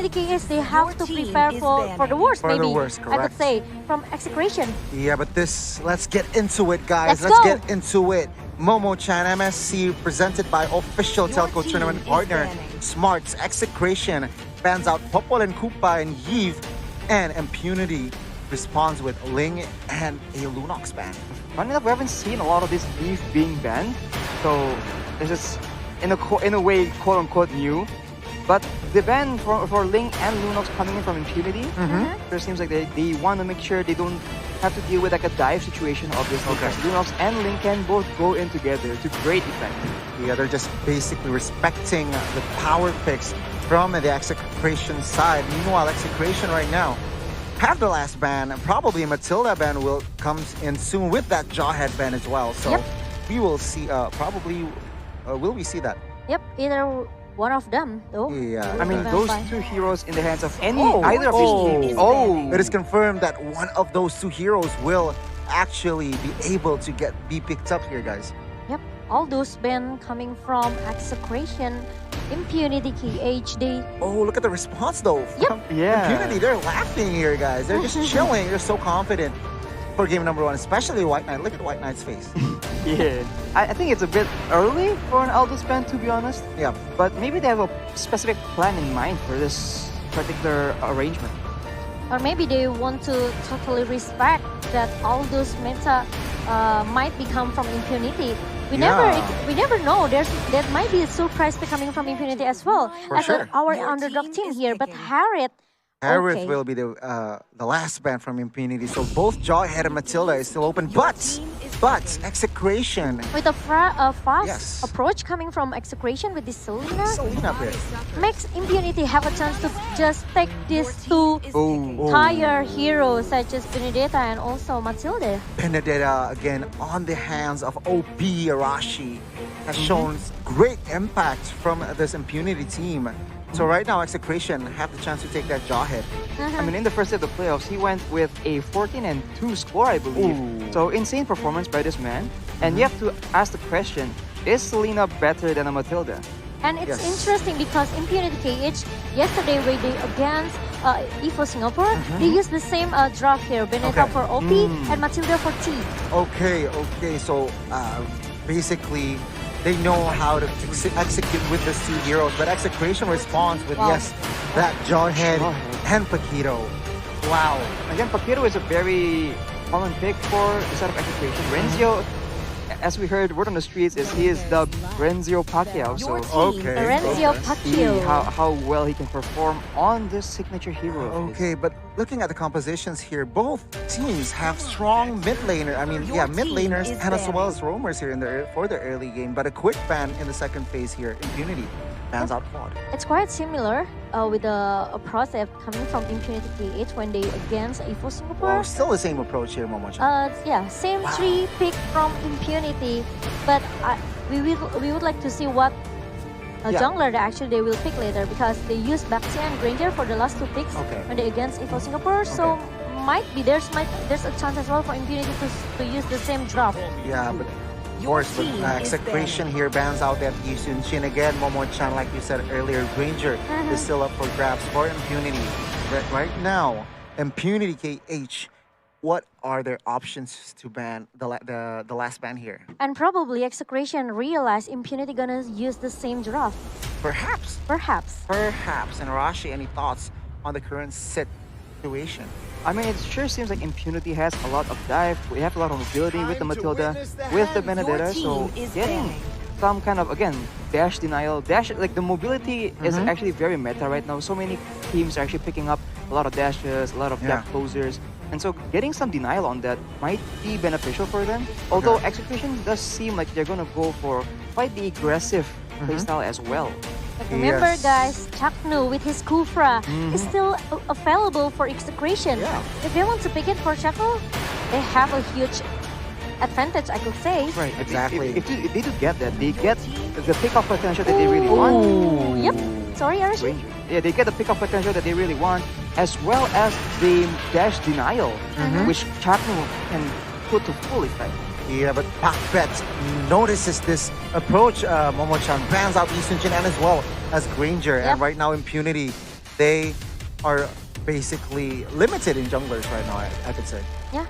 Impunity KS, they have to prepare for the worst, For the maybe. worst, I could correct. say, from Execration. Yeah, but let's get into it, guys. Let's go. Get into it. Momo-chan MSC presented by official telco tournament partner Smart's Execration bans out Popol and Koopa and Yves, and Impunity responds with Ling and a Lunox ban. Funny enough, we haven't seen a lot of this beef being banned, so this is in a way quote unquote new. But the ban for Ling and Lunox coming in from Impunity, it seems like they want to make sure they don't have to deal with like a dive situation, obviously. Okay. Because Lunox and Ling can both go in together to great effect. Yeah, they're just basically respecting the power picks from the Execration side. Meanwhile, Execration right now have the last ban, and probably Matilda ban will come in soon with that Jawhead ban as well. So Yep. we will see, probably, will we see that? Yep, either one of them, though. Yeah. I mean, Ban those by- two heroes in the hands of any Oh, either of oh. these teams. It is confirmed that one of those two heroes will actually be able to be picked up here, guys. Yep, all those ban coming from Execration, Impunity KH, they... Oh, look at the response though. Yep. From Yeah. Impunity, they're laughing here, guys. They're just chilling. They're so confident for game number one, especially White Knight. Look at White Knight's face. Yeah, I think it's a bit early for an Aldous ban, to be honest. Yeah. But maybe they have a specific plan in mind for this particular arrangement. Or maybe they want to totally respect that all those meta might become from Impunity. We never know. There might be a surprise pick coming from Impunity as well. For as sure. our underdog team here, but Harriet. Harith Okay. will be the last ban from Impunity. So both Jawhead and Matilda is still open. But Execration. With a fast Yes. approach coming from Execration with this Selena, Selena pick. makes Impunity have a chance to just take these two Oh, tire heroes such as Benedetta and also Matilda. Benedetta again on the hands of OP Arashi has shown great impact from this Impunity team. So right now Execration have the chance to take that Jawhead. I mean, in the first day of the playoffs, he went with a 14-2 score, I believe. Ooh. So insane performance by this man. And you have to ask the question: is Selena better than a Matilda? And it's Yes. interesting because Impunity KH yesterday when they against EVO Singapore, they used the same draft here. Benedetta Okay. for OP and Matilda for T. Okay. So basically they know how to execute with the two heroes, but Execration responds with Wow. yes, that Jawhead Jawhead. and Paquito. Wow. Again, Paquito is a very common pick for the set of Execration. Renzio, as we heard, word on the streets is he is dubbed Renzio Pacquiao. So Okay. Lorenzo okay. see Pacquiao. how well he can perform on this signature hero of his. Okay, but looking at the compositions here, both teams have strong mid laner. I mean, yeah, mid laners and as well as roamers here for the early game. But a quick ban in the second phase here. Impunity bans out Quad. It's quite similar with a process coming from Impunity KH when they against EVO Singapore. Well, still the same approach here, Momo-chan. Yeah, same three pick from Impunity, but we would like to see what Yeah. jungler they will pick later because they used Baxi and Granger for the last two picks Okay. when they against EVO Singapore. So might be there's a chance as well for Impunity to use the same draft. Yeah, but of course, but Execration here bans out that Yushin Shin again. Momo-chan, like you said earlier, Granger is still up for grabs for Impunity. But right now, Impunity KH, what are their options to ban the last ban here? And probably Execration realized Impunity gonna use the same draft. Perhaps. Perhaps. And Rashi, any thoughts on the current situation? I mean, it sure seems like Impunity has a lot of dive. We have a lot of mobility with the Matilda, with the Benedetta. So getting some kind of, again, dash denial. Like the mobility is actually very meta right now. So many teams are actually picking up a lot of dashes, a lot of gap closers. And so getting some denial on that might be beneficial for them. Although Execution does seem like they're going to go for quite the aggressive playstyle as well. But remember, Yes. guys, Chaknu with his Kufra is still available for Execration. Yeah. If they want to pick it for Chaknu, they have a huge advantage, I could say. Right, Exactly. If they do get that, they get the pick-up potential that they really want. Yep. Sorry, Arashi. Ranger. Yeah, they get the pick-up potential that they really want, as well as the dash denial, which Chaknu can put to full effect. Yeah, but Pakbet notices this approach. Momo-chan bans out Eastern Jin and as well as Granger. And Yep. right now, Impunity, they are basically limited in junglers right now, I could say. Yeah.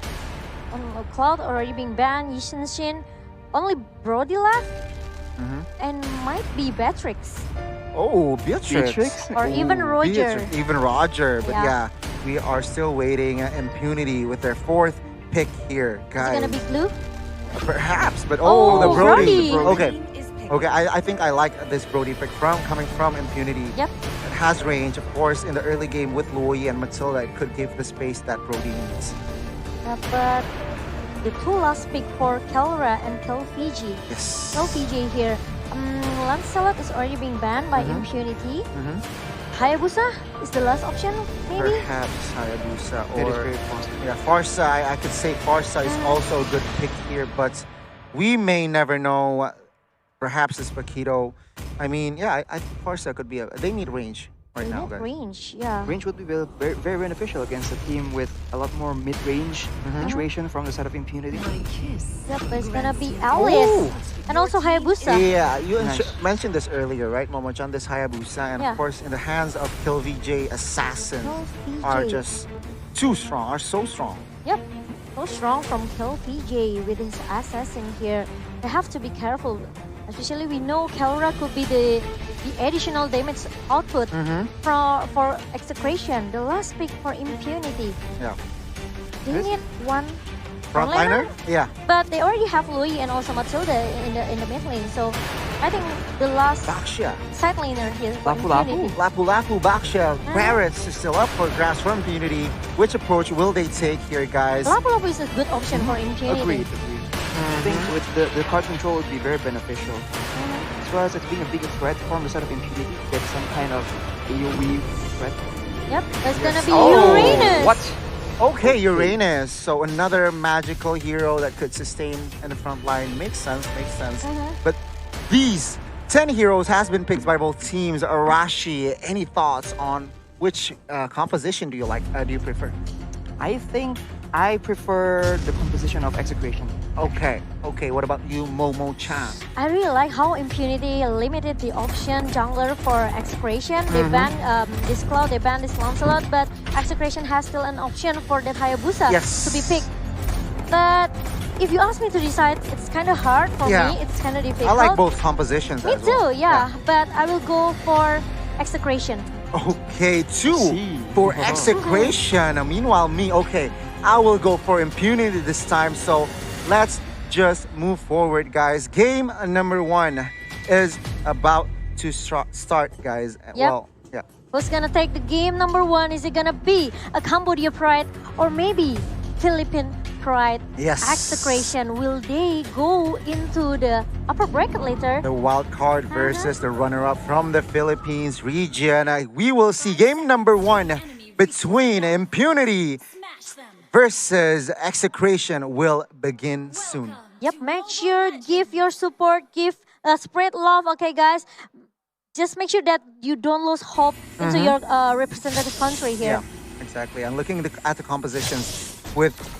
Cloud already being banned, Yishin Shin. Only Brody left. And might be Beatrix. Oh, Beatrix. Or even Roger. Even Roger. But Yeah. yeah, we are still waiting. Impunity with their 4th pick here, guys. Is it gonna be Blue? Perhaps, but Oh, the Brody. Brody. Okay. Okay, I think I like this Brody pick coming from Impunity. Yep. It has range, of course, in the early game with Luoyi and Matilda. It could give the space that Brody needs. Yeah, but the two last pick for Kelra and Kelfiji. Yes. Kelfiji here. Lancelot is already being banned by Impunity. Hayabusa is the last option, maybe? Perhaps Hayabusa That is or very possible. yeah, Farsa. I could say Farsa is also a good pick here, but we may never know. Perhaps it's Paquito. I mean, yeah, I think Farsa could be they need range right They now, need guys. range, yeah. Range would be very, very beneficial against a team with a lot more mid-range situation from the side of Impunity. Yep, but it's gonna be Alice. And also Hayabusa. Yeah, you Nice. mentioned this earlier, right, Momo-chan? This Hayabusa, and Yeah. of course, in the hands of Kill VJ Assassin, are KillVJ. just too strong, are so strong. Yep, so strong from KillVJ with his assassin here. They have to be careful. Especially we know Kelra could be the additional damage output for Execration. The last pick for Impunity. Yeah. They Yes. need one Frontliner? Yeah. but they already have Louis and also Matilda in the mid lane. So I think the last Baxia. side laner here for Lapu Lapu. Impunity. Lapu Lapu, Baxia, Barrett's is still up for grabs from Impunity. Which approach will they take here, guys? Lapu Lapu is a good option for Impunity. Agreed. I think with the card control would be very beneficial. As well as it's being a bigger threat from the side of Impunity. Get some kind of AoE threat. Yep, that's gonna be Oh, Uranus. What? Okay, Uranus. So another magical hero that could sustain in the front line. Makes sense, makes sense. But these 10 heroes has been picked by both teams. Arashi, any thoughts on which composition do you like? Do you prefer? I think I prefer the composition of Execration. Okay, okay. What about you, Momo-chan? I really like how Impunity limited the option jungler for Execration. They banned this Cloud, they banned this Lancelot, but Execration has still an option for that Hayabusa Yes. to be picked. But if you ask me to decide, it's kind of hard for Yeah. me. It's kind of difficult. I like both compositions Me as well. too, yeah. But I will go for Execration. Okay, two See. for Execration. Meanwhile, me, okay, I will go for Impunity this time. So let's just move forward, guys. Game number 1 is about to start, guys. Well, yeah. Who's gonna take the game number 1? Is it gonna be a Cambodia Pride or maybe Philippine Pride? Yes. Execration, will they go into the upper bracket later? The wild card versus the runner-up from the Philippines region. We will see game number 1 between Impunity versus Execration will begin soon. Yep, make sure give your support, spread love, okay guys? Just make sure that you don't lose hope into your representative country here. Yeah, exactly. And looking at the compositions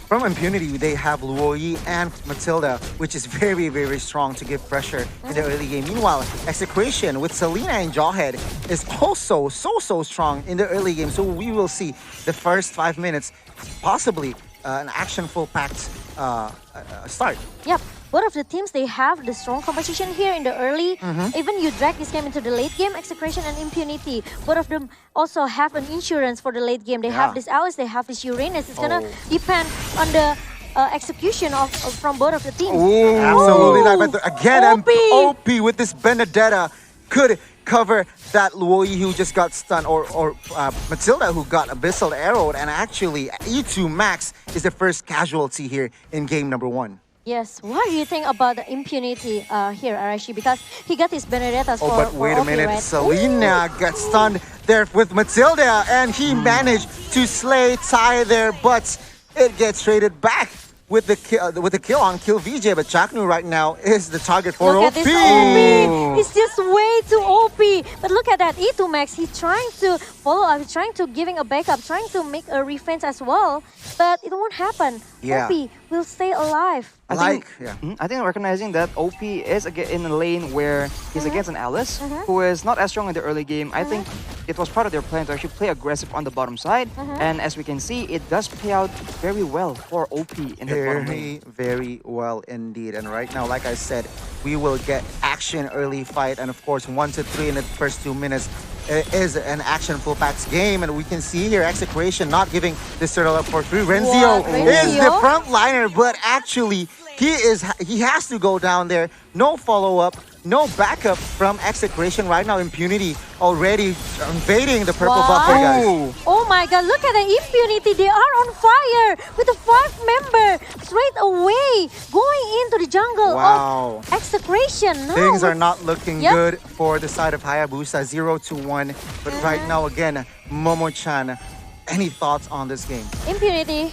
from Impunity, they have Luoyi and Matilda, which is very, very strong to give pressure in the early game. Meanwhile, Execration with Selena and Jawhead is also so strong in the early game. So we will see the first 5 minutes, possibly an action-full packed start. Yep, both of the teams, they have the strong competition here in the early. Even you drag this game into the late game, Execration and Impunity. Both of them also have an insurance for the late game. They have this Alice, they have this Uranus. It's gonna depend on the execution from both of the teams. Ooh, absolutely. But again, OP. OP with this Benedetta could cover that Luoyi who just got stunned, or Matilda who got Abyssal arrowed, and actually E2 Max is the first casualty here in game number 1. Yes, what do you think about the Impunity here, Arashi? Because he got his Benedettas for But wait a OP, minute, right? Selena gets stunned there with Matilda, and he managed to slay Ty there, but it gets traded back with the kill on Kill VJ. But Chaknu right now is the target for Look OP. at this OP! He's just way too OP! But look at that, E2 Max, he's trying to follow up, he's trying to giving a backup, trying to make a defense as well, but it won't happen. Yeah. OP will stay alive. I think recognizing that OP is in a lane where he's against an Alice who is not as strong in the early game. I think it was part of their plan to actually play aggressive on the bottom side. And as we can see, it does pay out very well for OP in the bottom lane. Very well indeed. And right now, like I said, we will get action early fight. And of course, 1 to 3 in the first 2 minutes is an action full packs game. And we can see here Execration not giving this turtle up for free. Renzio is the frontliner, but actually he has to go down there. No follow-up, no backup from Execration right now. Impunity already invading the purple buff here, guys. Oh my god, look at the Impunity. They are on fire with the 5-member straight away going into the jungle of Execration. No, things are not looking good for the side of Hayabusa. 0 to 1. But right now, again, Momo-chan, any thoughts on this game? Impunity,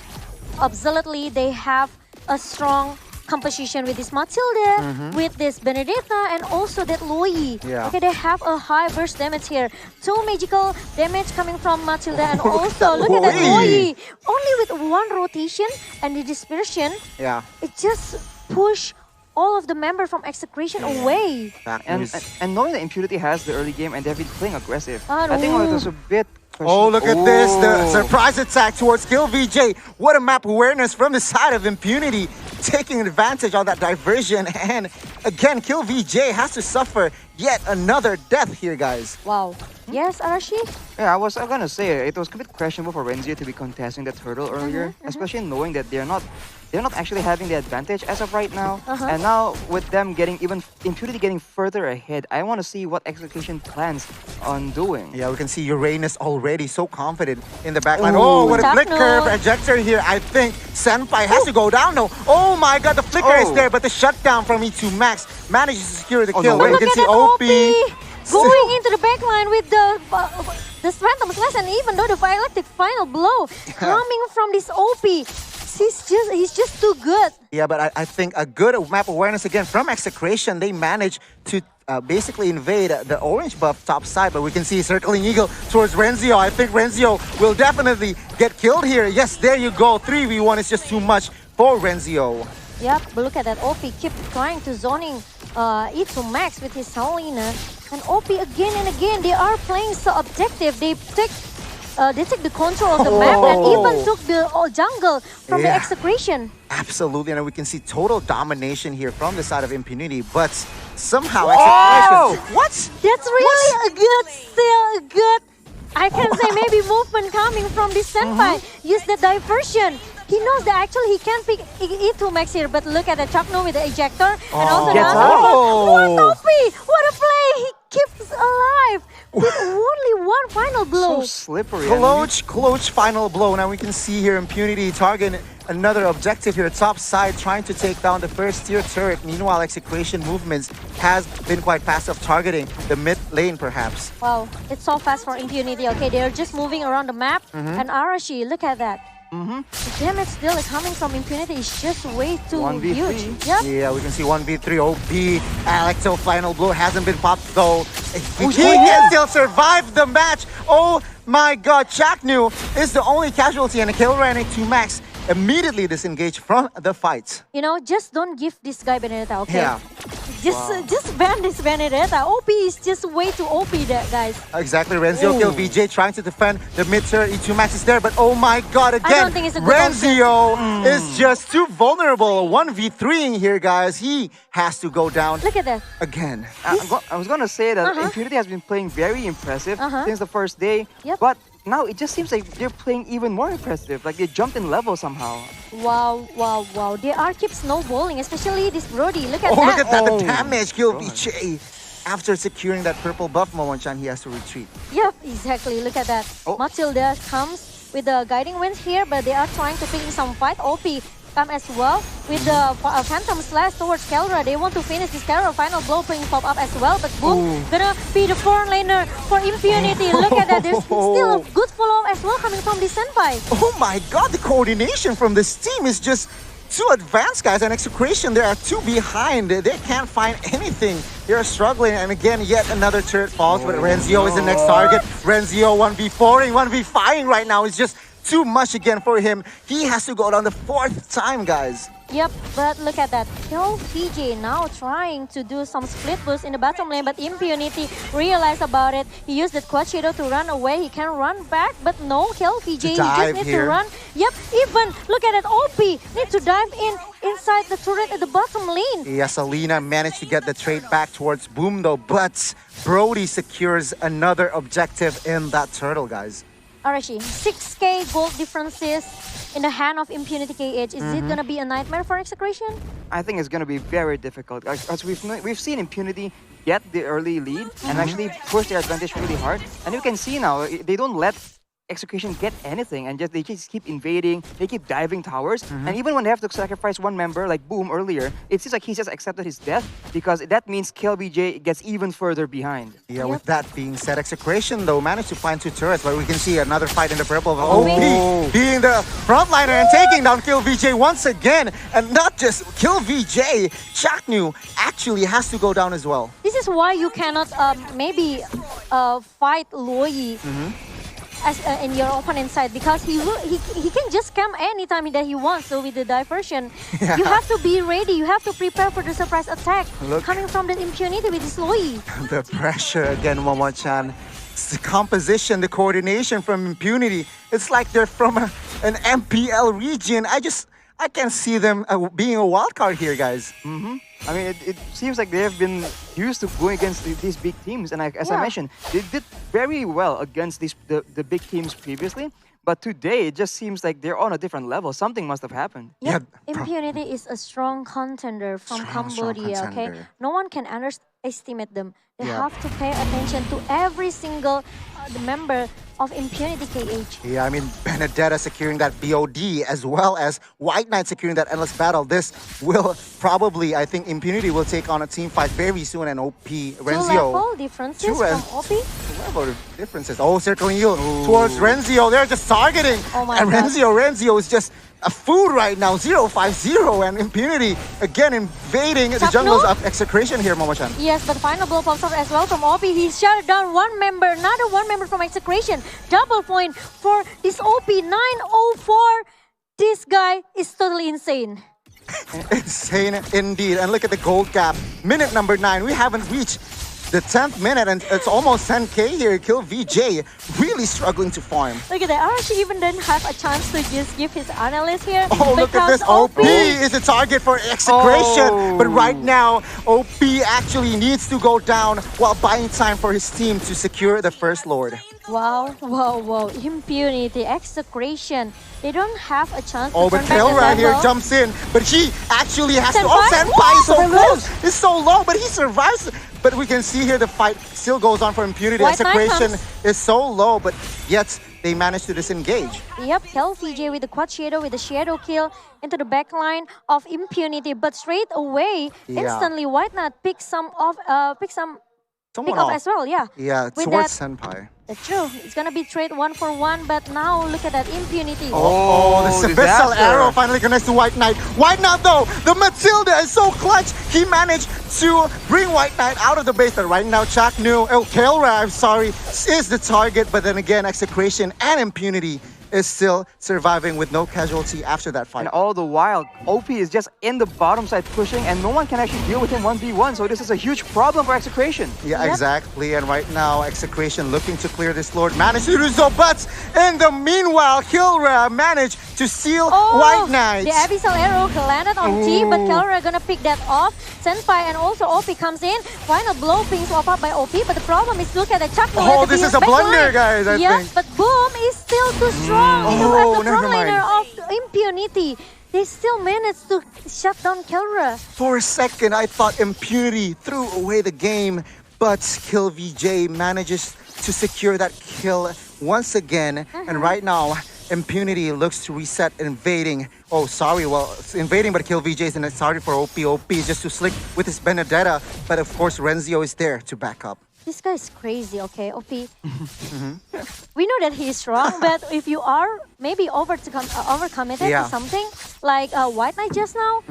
absolutely, they have a strong composition with this Matilda, with this Benedetta, and also that Loi. Okay, they have a high burst damage here. 2 magical damage coming from Matilda, and also look at that Loi. Only with 1 rotation and the dispersion, it just push all of the member from Execration away. And knowing that Impunity has the early game and they've been playing aggressive, I think it was a bit. Oh, look at this, the surprise attack towards Kill VJ. What a map awareness from the side of Impunity, taking advantage of that diversion. And again, Kill VJ has to suffer yet another death here, guys. Wow. Yes, Arashi? Yeah, I was gonna say, it was a bit questionable for Renzio to be contesting the turtle earlier, especially knowing that they're not actually having the advantage as of right now. And now with them getting Impunity getting further ahead, I want to see what Execution plans on doing. Yeah, we can see Uranus already so confident in the backline. Oh, what a flicker ejector here. I think Senpai has to go down now. Oh my god, the flicker is there, but the shutdown from E2 Max manages to secure the kill. You can see OP going into the backline with the Phantom Slash, and even though the Electric final blow coming from this OP, he's just too good. Yeah, but I think a good map awareness again from Execration. They managed to basically invade the orange buff top side, but we can see Circling Eagle towards Renzio. I think Renzio will definitely get killed here. Yes, there you go. 3v1 is just too much for Renzio. Yep, but look at that. OP keep trying to zoning E2 Max with his Selena. And OP again and again, they are playing so objective. They take the control of the map and even took the jungle from the Execration. Absolutely, and we can see total domination here from the side of Impunity, but somehow Execration... What? That's really a good, I can say maybe movement coming from this Senpai. Use the diversion. He knows that actually he can pick E2 Max here, but look at the Chakno with the ejector. And also the what OP! What a play! He keeps alive with only 1 final blow. So slippery. Close final blow. Now we can see here Impunity target another objective here, top side, trying to take down the first tier turret. Meanwhile, Execration movements has been quite passive, targeting the mid lane perhaps. Wow, it's so fast for Impunity. Okay, they're just moving around the map. And Arashi, look at that. The damage still coming from Impunity is just way too huge. Yeah, we can see 1v3 OP. Alecto final blow hasn't been popped though. He can still survive the match. Oh my god, Chaknu is the only casualty, and Killran E2 Max immediately disengaged from the fight. You know, just don't give this guy Benedetta, okay? Yeah. Just ban this Benedetta. OP is just way too OP, guys. Exactly. Renzio kill VJ trying to defend the mid turret. E2 Max is there, but oh my god, again, I don't think it's a good Renzio is just too vulnerable. 1v3ing here, guys. He has to go down. Look at that. Again. I was gonna say that Impunity has been playing very impressive since the first day, but now it just seems like they're playing even more impressive. Like they jumped in level somehow. Wow. They are keep snowballing, especially this Brody. Look at that. Look at that. The damage kill VJ. After securing that purple buff, Momo-chan, he has to retreat. Yep, exactly. Look at that. Matilda comes with the guiding winds here, but they are trying to pick in some fight. OP come as well with the Phantom Slash towards Kelra. They want to finish this Kelra final blow, bring pop up as well, but Boom gonna be the foreign laner for Impunity. Look at that, there's still a good follow-up as well coming from the Senpai. Oh my god, the coordination from this team is just too advanced, guys. And Execration, they are too behind. They can't find anything. They're struggling, and again, yet another turret falls, but Renzio is the next target. Renzio 1v4ing, 1v5ing right now is just too much again for him. He has to go down the 4th time, guys. Yep, but look at that. Kill VJ now trying to do some split boost in the bottom lane, but Impunity realized about it. He used that Quad Shadow to run away. He can run back, but no, Kill VJ. He just needs to run. Yep, even look at that. OP need to dive inside the turret at the bottom lane. Yes, Alina managed to get the trade back towards Boom though, but Brody secures another objective in that turtle, guys. Arashi, 6k gold differences in the hand of Impunity KH. Is it gonna be a nightmare for Execration? I think it's gonna be very difficult. As we've seen Impunity get the early lead and actually push their advantage really hard. And you can see now they don't let Execration get anything, and they just keep invading, they keep diving towers, and even when they have to sacrifice one member like Boom earlier, it seems like he's just accepted his death because that means KLBJ gets even further behind. Yeah, with that being said, Execration though managed to find 2 turrets, but we can see another fight in the purple of OP being the frontliner and taking down KillVJ once again, and not just KillVJ, Chaknu actually has to go down as well. This is why you cannot maybe fight Loi as in your opponent's side, because he can just come anytime that he wants. So with the diversion, you have to be ready. You have to prepare for the surprise attack coming from the Impunity with this Loi. The pressure again, Momo-chan. The composition, the coordination from Impunity. It's like they're from an MPL region. I can see them being a wild card here, guys. I mean, it seems like they have been used to going against these big teams, and as I mentioned, they did very well against the big teams previously. But today, it just seems like they're on a different level. Something must have happened. Yeah, Impunity is a strong contender from Cambodia. Okay, no one can underestimate them. They have to pay attention to every single member of Impunity KH. Yeah, I mean, Benedetta securing that BOD as well as White Knight securing that endless battle. This will probably, I think, Impunity will take on a team fight very soon, and OP Renzio. 2 level differences from OP? 2 level differences. Oh, circling you towards Renzio. They're just targeting. Oh my and God. Renzio is just a food right now. 0-5-0, and Impunity again invading the jungles of Execration here, Momo-chan. Yes, but final blow pops up as well from OP. He shut down one member, another one member from Execration. Double point for this OP 904. This guy is totally insane. Insane indeed. And look at the gold gap. Minute number 9. We haven't reached the 10th minute, and it's almost 10k here. KillVJ really struggling to farm. Look at that. Arashi even didn't have a chance to just give his analyst here. Oh, look at this. OP is the target for Execration. But right now, OP actually needs to go down while buying time for his team to secure the first Lord. Wow. Impunity, Execration. They don't have a chance to but turn back the right here level. jumps in, but he actually has to. Senpai? Oh, Senpai is so Whoa! close. It's so low, but he survives. But we can see here the fight still goes on for Impunity. White Knight Execration is so low, but yet they managed to disengage. Yep, KillVJ with the Quad Shadow, with the Shadow kill into the backline of Impunity. But straight away, instantly, White Knight picks some off, pick up as well, yeah. Yeah, with towards Senpai. That's true. It's gonna be trade 1-for-1, but now look at that Impunity. Oh, the Abyssal Arrow finally connects to White Knight. White Knight though, the Matilda is so clutch. He managed to bring White Knight out of the base. But right now, Kael'ra, I'm sorry, is the target. But then again, Execration and Impunity is still surviving with no casualty after that fight. And all the while, OP is just in the bottom side pushing, and no one can actually deal with him 1v1. So this is a huge problem for Execration. Yeah, exactly. And right now, Execration looking to clear this Lord, managed to do so. But in the meanwhile, Kael'ra managed to seal White Knight. The Abyssal Arrow landed on T, but Kael'ra gonna pick that off. Senpai and also OP comes in. Final blow being swapped up by OP, but the problem is, look at the Chuck. Oh, this is a blunder, guys, I think. But Boom is still too strong. At the front liner of Impunity. They still managed to shut down Kael'ra. For a second, I thought Impunity threw away the game, but KillVJ manages to secure that kill once again. And right now, Impunity looks to reset invading. Oh, sorry, well, it's invading, but KillVJ is in it. Sorry for OP. OP is just too slick with his Benedetta. But of course, Renzio is there to back up. This guy is crazy, okay, OP. We know that he is strong, but if you are maybe overcommitted to something, like White Knight just now,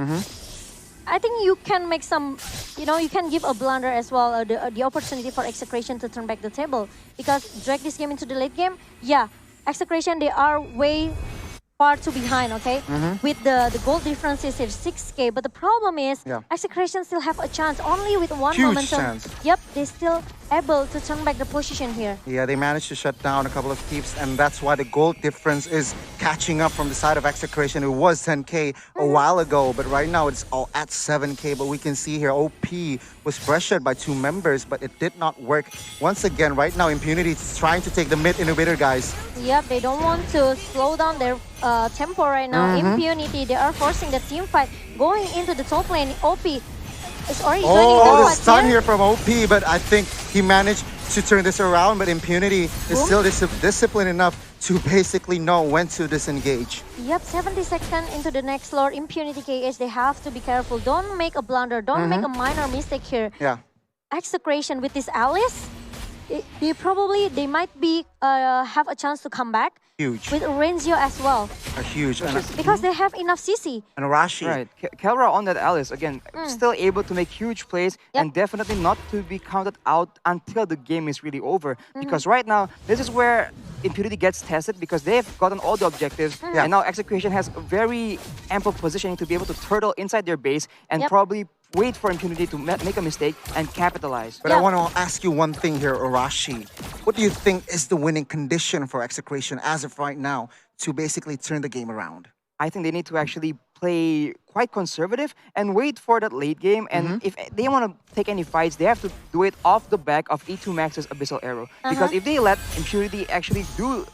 I think you can make some, you can give a blunder as well, the opportunity for Execration to turn back the table. Because drag this game into the late game, Execration, they are way far too behind, okay? With the goal differences is 6K, but the problem is Execration still have a chance only with one Huge momentum. chance. Yep, they still able to turn back the position here. Yeah, they managed to shut down a couple of keeps, and that's why the goal difference is catching up from the side of Execration. It was 10K a while ago, but right now it's all at 7K. But we can see here OP was pressured by 2 members, but it did not work. Once again, right now Impunity is trying to take the mid inhibitor, guys. Yep, they don't want to slow down their tempo right now. Impunity, they are forcing the team fight. Going into the top lane, OP is already joining the Oh, the fight stun here from OP, but I think he managed to turn this around, but Impunity is still disciplined enough to basically know when to disengage. Yep, 70 seconds into the next Lord, Impunity KH, they have to be careful. Don't make a blunder, don't make a minor mistake here. Yeah. Execration with this Alice, they might be have a chance to come back. Huge. With Renzio as well. A huge. Because they have enough CC. And Rashi. Right. Kelra on that Alice, again, still able to make huge plays and definitely not to be counted out until the game is really over. Because right now, this is where Impunity gets tested because they've gotten all the objectives. And now Execration has a very ample positioning to be able to turtle inside their base and probably wait for Impunity to make a mistake and capitalize. But I want to ask you one thing here, Arashi. What do you think is the winning condition for Execration as of right now to basically turn the game around? I think they need to actually play quite conservative and wait for that late game. And if they want to take any fights, they have to do it off the back of E2 Max's Abyssal Arrow. Because if they let Impunity actually do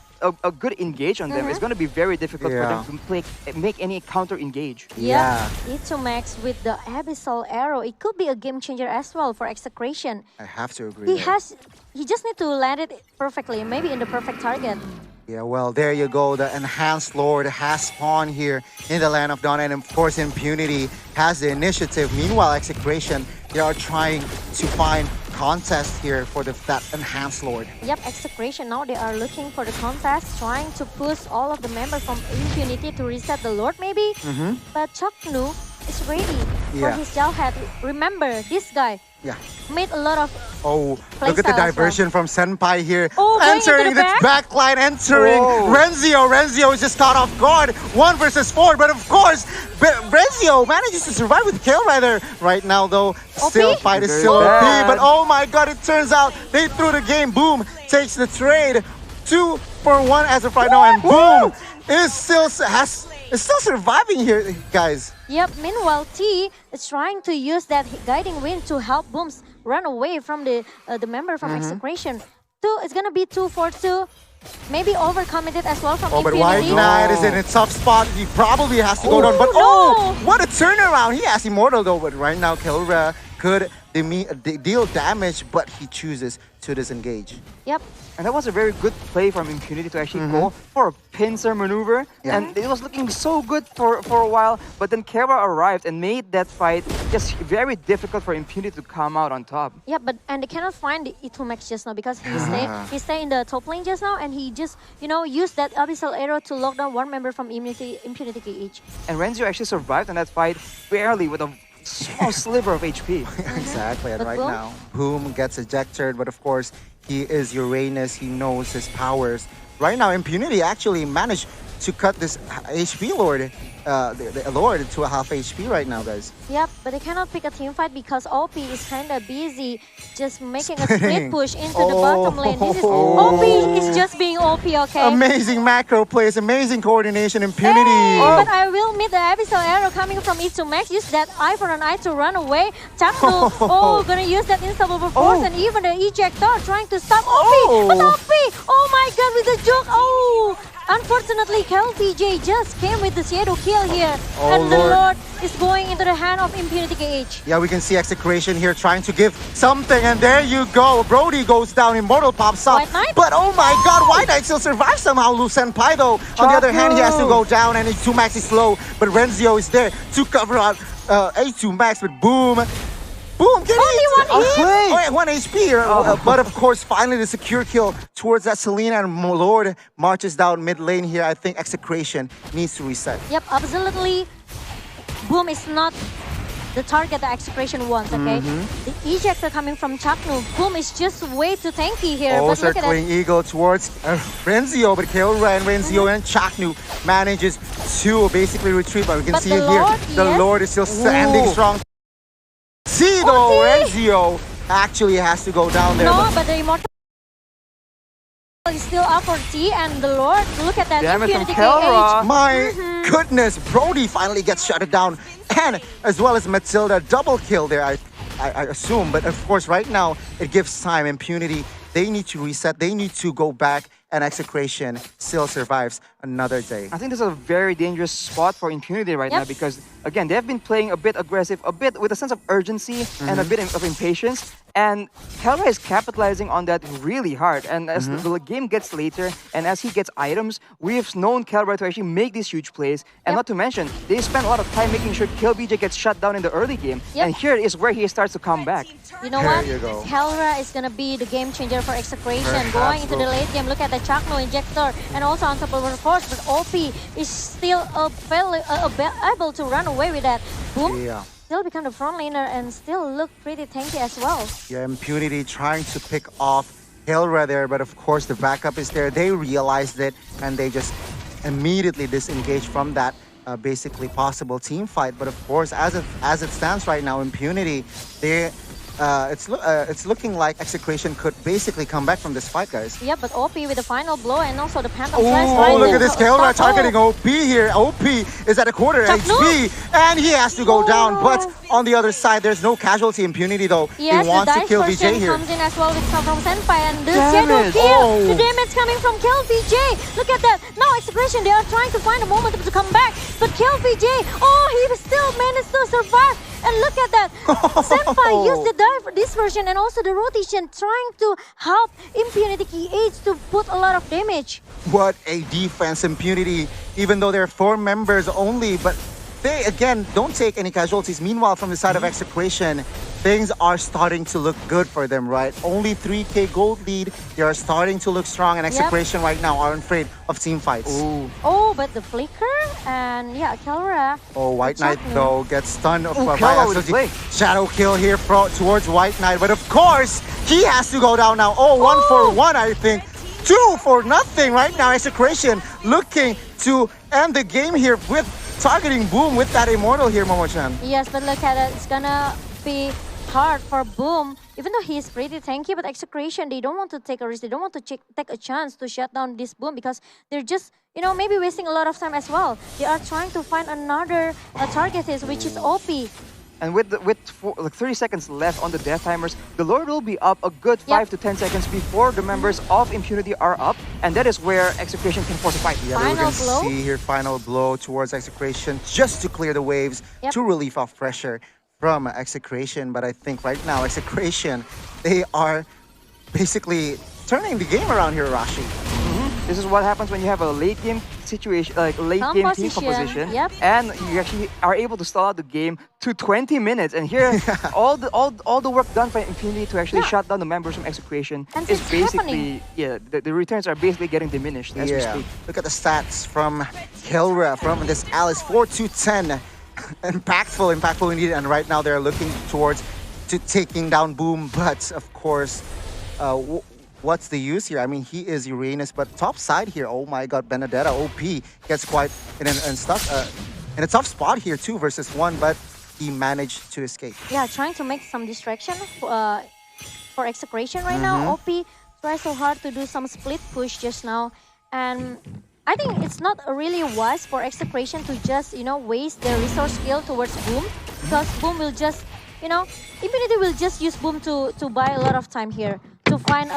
a good engage on them, it's going to be very difficult for them to make any counter engage. Yeah. E2 Max with the Abyssal Arrow, it could be a game changer as well for Execration. I have to agree. He just need to land it perfectly, maybe in the perfect target. Yeah, well, there you go. The Enhanced Lord has spawned here in the Land of Dawn, and of course, Impunity has the initiative. Meanwhile, Execration, they are trying to find contest here for that Enhanced Lord. Yep, Execration now they are looking for the contest, trying to push all of the members from Impunity to reset the Lord maybe. But Choknu is ready for his Jawhead. Remember, this guy made a lot of look at the diversion from Senpai here. Entering the backline, entering. Renzio is just caught off guard. 1 versus 4, but of course, Renzio manages to survive with Kill Rider. Right now, though, still fight is still OP. But oh my god, it turns out they threw the game. Boom takes the trade. 2 for 1 as of right now, and Boom is still surviving here, guys. Yep, meanwhile, T is trying to use that guiding wind to help Booms run away from the member from Execration. It's gonna be 2 for 2. Maybe overcommitted as well from Impunity. But White Knight is in a tough spot. He probably has to go down. But what a turnaround. He has Immortal though, but right now Kelra could deal damage, but he chooses to disengage. Yep. And that was a very good play from Impunity to actually go for a pincer maneuver. And it was looking so good for a while, but then Kelra arrived and made that fight just very difficult for Impunity to come out on top. Yeah, and they cannot find the E2 Max just now because he stayed in the top lane just now, and he just, used that Abyssal Arrow to lock down one member from Impunity KH. And Renzio actually survived on that fight barely with a small sliver of HP. Exactly, and right now, Boom gets ejected, but of course, he is Uranus, he knows his powers. Right now, Impunity actually managed to cut this HP Lord, the Lord to a half HP right now, guys. Yep, but they cannot pick a team fight because OP is kind of busy just making a split push into the bottom lane. This is OP is just being OP, okay? Amazing macro plays, amazing coordination, Impunity. But I will meet the Abyssal Arrow coming from E2 Max. Use that eye for an eye to run away. Chaknu, gonna use that instable force and even the ejector trying to stop OP. But OP, oh my god, with the juke, unfortunately, KLPJ just came with the shadow kill here. And the Lord is going into the hand of Impunity KH. Yeah, we can see Execration here trying to give something, and there you go. Brody goes down, Immortal pops up. White Knight? But oh my god, White Knight still survives somehow. Lu Senpai though, on the other hand, he has to go down, and A2 Max is slow. But Renzio is there to cover out A2 Max, but Boom, get it! Only 1 HP. But of course, finally the secure kill towards that Selena, and Lord marches down mid lane here. I think Execration needs to reset. Yep, absolutely. Boom is not the target that Execration wants, okay? The ejector coming from Chaknu. Boom is just way too tanky here. Oh, But look at circling that. eagle towards Renzio, but Keora and Renzio and Chaknu manages to basically retreat. But we can But see the it here. Lord, The yes. Lord is still standing strong. See though, Renzio actually has to go down there. No, but the Immortal is still up for T, and the Lord, look at that Damage from Impunity Keora. KH. My goodness, Brody finally gets shut down, and as well as Matilda, double kill there, I assume. But of course, right now it gives time. Impunity, they need to reset, they need to go back, and Execration still survives another day. I think this is a very dangerous spot for Impunity right now because, again, they have been playing a bit aggressive, a bit with a sense of urgency and a bit of impatience. And Kelra is capitalizing on that really hard. And as the game gets later and as he gets items, we've known Kelra to actually make these huge plays. And not to mention, they spend a lot of time making sure KillBJ gets shut down in the early game. And here is where he starts to come back. You know There what? you go. Kelra is gonna be the game changer for Execration. Going into the late game, look at the Chakno injector and also on top of the force, but OP is still able to run away with that. Boom. Yeah. Still become the front laner and still look pretty tanky as well. Yeah, Impunity trying to pick off Hilra there, but of course the backup is there. They realized it and they just immediately disengaged from that basically possible team fight. But of course, as it stands right now, Impunity, it's looking like Execration could basically come back from this fight, guys. Yep, but OP with the final blow and also the Phantom Oh, Flash. look at this Hilra stop. targeting OP here. OP is at a quarter Chakno. HP and he has to go down. But on the other side, there's no casualty. Impunity though. Yes, he wants the to kill dice VJ version here. comes in as well with some from Senpai and the Damn shadow it. kill. Oh. The damage coming from Kill VJ. Look at that. Now Execration, they are trying to find a moment to come back. But Kill VJ, oh, he still managed to survive. And look at that. Senpai used the dive this version and also the rotation trying to help Impunity KH to put a lot of damage. What a defense, Impunity, even though they're 4 members only, but they, again, don't take any casualties. Meanwhile, from the side of Execration, things are starting to look good for them, right? Only 3k gold lead. They are starting to look strong, and Execration right now aren't afraid of team fights. Ooh. Oh, but the flicker and yeah, Kelra. Oh, White Knight, Chakno. though, gets stunned by Kelra with the SOG. play. Shadow kill here towards White Knight, but of course, he has to go down now. Oh, 1 for 1, I think. 2 for nothing right now. Execration looking to end the game here with targeting Boom with that Immortal here, Momo-chan. Yes, but look at it. It's gonna be hard for Boom. Even though he's pretty tanky, but Execration, they don't want to take a risk. They don't want to take a chance to shut down this Boom because they're just, you know, maybe wasting a lot of time as well. They are trying to find another target, which is OP. And with like 30 seconds left on the death timers, the Lord will be up a good 5 to 10 seconds before the members of Impunity are up. And that is where Execration can force a fight. Yeah, we Final can blow. see here final blow towards Execration just to clear the waves, Yep. to relieve off pressure from Execration. But I think right now, Execration, they are basically turning the game around here, Rashi. This is what happens when you have a late game situation, like late game team composition, Yep. and you actually are able to stall out the game to 20 minutes. And here, all the work done by Impunity to actually shut down the members from Execration And is it's basically, the returns are basically getting diminished as we speak. Look at the stats from Hilra, from this Alice, 4-2-10. Impactful indeed. And right now they're looking towards taking down Boom, but of course, what's the use here? I mean, he is Uranus, but top side here, oh my god, Benedetta, OP, gets quite in a tough spot here, 2 versus 1, but he managed to escape. Yeah, trying to make some distraction for Execration right now. OP tries so hard to do some split push just now. And I think it's not really wise for Execration to just, you know, waste their resource skill towards Boom. Because Boom will just, you know, Impunity will just use Boom to buy a lot of time here. To find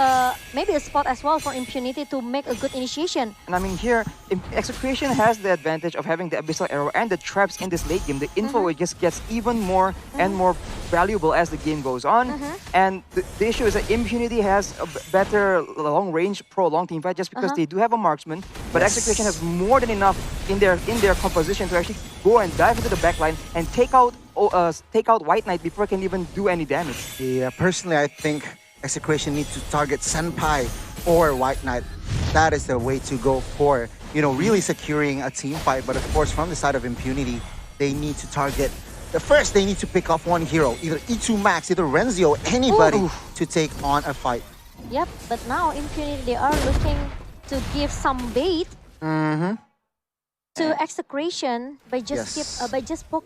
maybe a spot as well for Impunity to make a good initiation. And I mean here, Execration has the advantage of having the Abyssal Arrow and the traps in this late game. The info it just gets even more and more valuable as the game goes on. And the issue is that Impunity has a better long range long team fight just because they do have a marksman. But Execration has more than enough in their composition to actually go and dive into the backline and take out White Knight before it can even do any damage. Yeah, personally, I think Execration needs to target Senpai or White Knight. That is the way to go for, you know, really securing a team fight. But of course, from the side of Impunity, they need to target the first they need to pick off one hero, either E2 Max, either Renzio, anybody to take on a fight. Yep, but now Impunity, they are looking to give some bait to Execration by just poke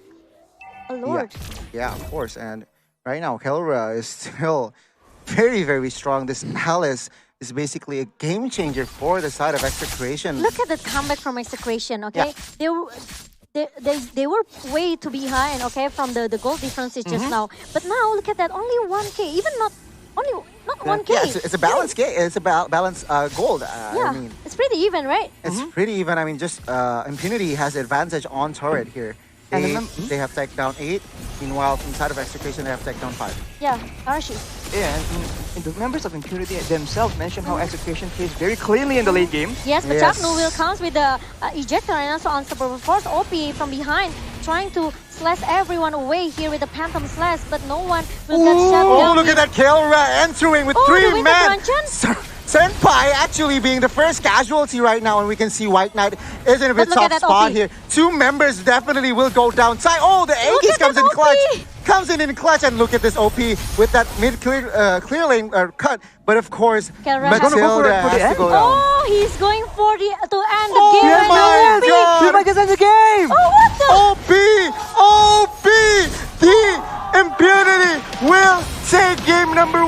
a Lord. Yeah, of course. And right now, Kelra is still very, very strong. This Alice is basically a game changer for the side of Execration. Look at the comeback from Execration, okay? They were way too behind, okay, from the gold differences just now. But now look at that, only 1K, even not 1K. Yeah, it's a balanced game. It's a balanced gold. Yeah, I mean, it's pretty even, right? it's pretty even. I mean, just Impunity has advantage on turret here. They have tech down 8. Meanwhile, from the side of Execration, they have tech down 5. Yeah, Arashi. Yeah, and the members of Impunity themselves mentioned how Execution plays very cleanly in the late game. Yes, but Jack will comes with the ejector and also unstoppable force. OP from behind, trying to slash everyone away here with the Phantom Slash, but no one will get shot down. Oh, look at that Kelra entering with 3 men. Senpai actually being the first casualty right now, and we can see White Knight is in a bit soft spot here. 2 members definitely will go down. Oh, the Aegis comes in clutch. Comes in clutch, and look at this OP with that mid clear lane cut. But of course, Matilda has to go down. Oh, he's going for to end the Oh game. my god! You might just end the game! Oh, what the? OP! The Impunity will take game number 1.